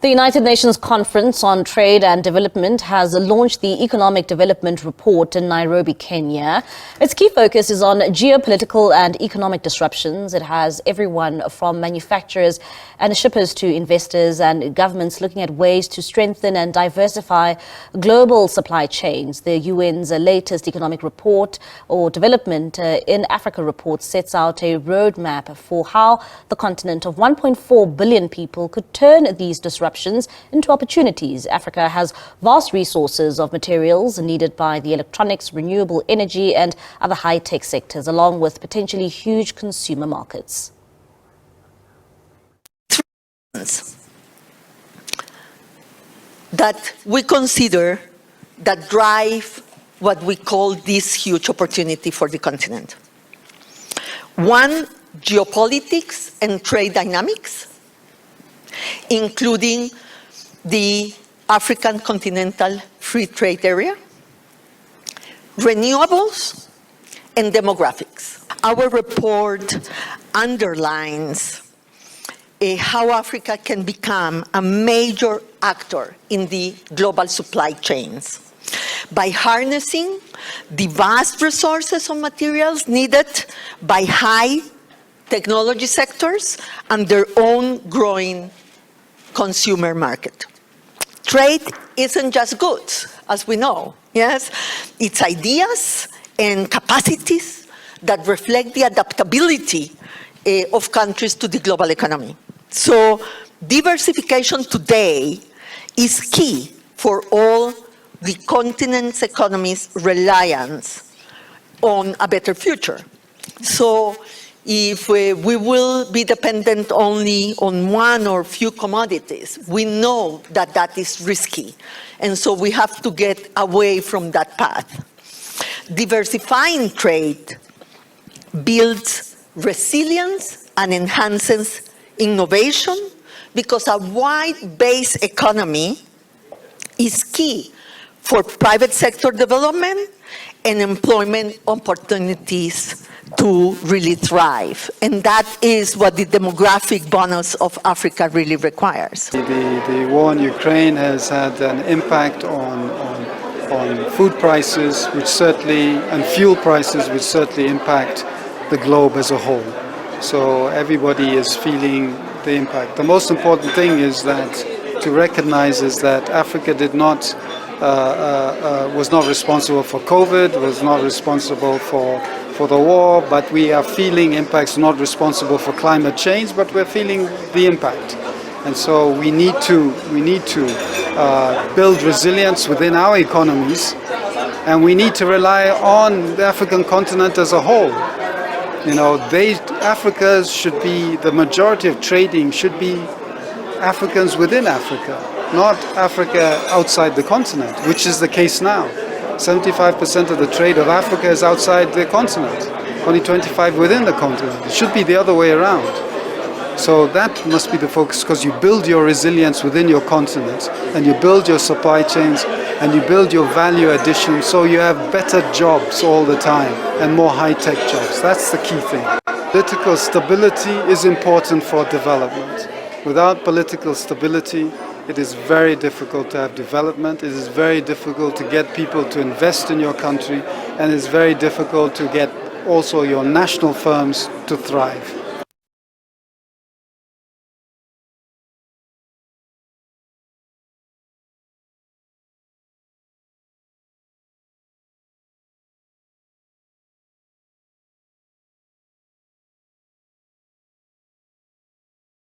The United Nations Conference on Trade and Development has launched the Economic Development Report in Nairobi, Kenya. Its key focus is on geopolitical and economic disruptions. It has everyone from manufacturers and shippers to investors and governments looking at ways to strengthen and diversify global supply chains. The UN's latest economic report or development in Africa report sets out a roadmap for how the continent of 1.4 billion people could turn these disruptions into opportunities. Africa has vast resources of materials needed by the electronics, renewable energy and other high-tech sectors, along with potentially huge consumer markets. That we consider that drive what we call this huge opportunity for the continent. One, geopolitics and trade dynamics, including the African Continental Free Trade Area, renewables, and demographics. Our report underlines how Africa can become a major actor in the global supply chains by harnessing the vast resources of materials needed by high technology sectors and their own growing consumer market. Trade isn't just goods, as we know, yes? It's ideas and capacities that reflect the adaptability of countries to the global economy. So diversification today is key for all the continent's economy's reliance on a better future. So if we will be dependent only on one or few commodities, we know that that is risky. And so we have to get away from that path. Diversifying trade builds resilience and enhances innovation because a wide-based economy is key for private sector development and employment opportunities to really thrive. And that is what the demographic bonus of Africa really requires. The war in Ukraine has had an impact on food prices, which certainly, and fuel prices, which certainly impact the globe as a whole. So everybody is feeling the impact. The most important thing is that to recognize is that Africa was not responsible for COVID, was not responsible for the war, but we are feeling impacts, not responsible for climate change, but we're feeling the impact. And so we need to build resilience within our economies, and we need to rely on the African continent as a whole. You know, Africa should be, the majority of trading should be Africans within Africa, not Africa outside the continent, which is the case now. 75% of the trade of Africa is outside the continent, only 25% within the continent. It should be the other way around. So that must be the focus, because you build your resilience within your continent, and you build your supply chains, and you build your value addition, so you have better jobs all the time and more high-tech jobs. That's the key thing. Political stability is important for development. Without political stability, it is very difficult to have development. It is very difficult to get people to invest in your country, and it's very difficult to get also your national firms to thrive.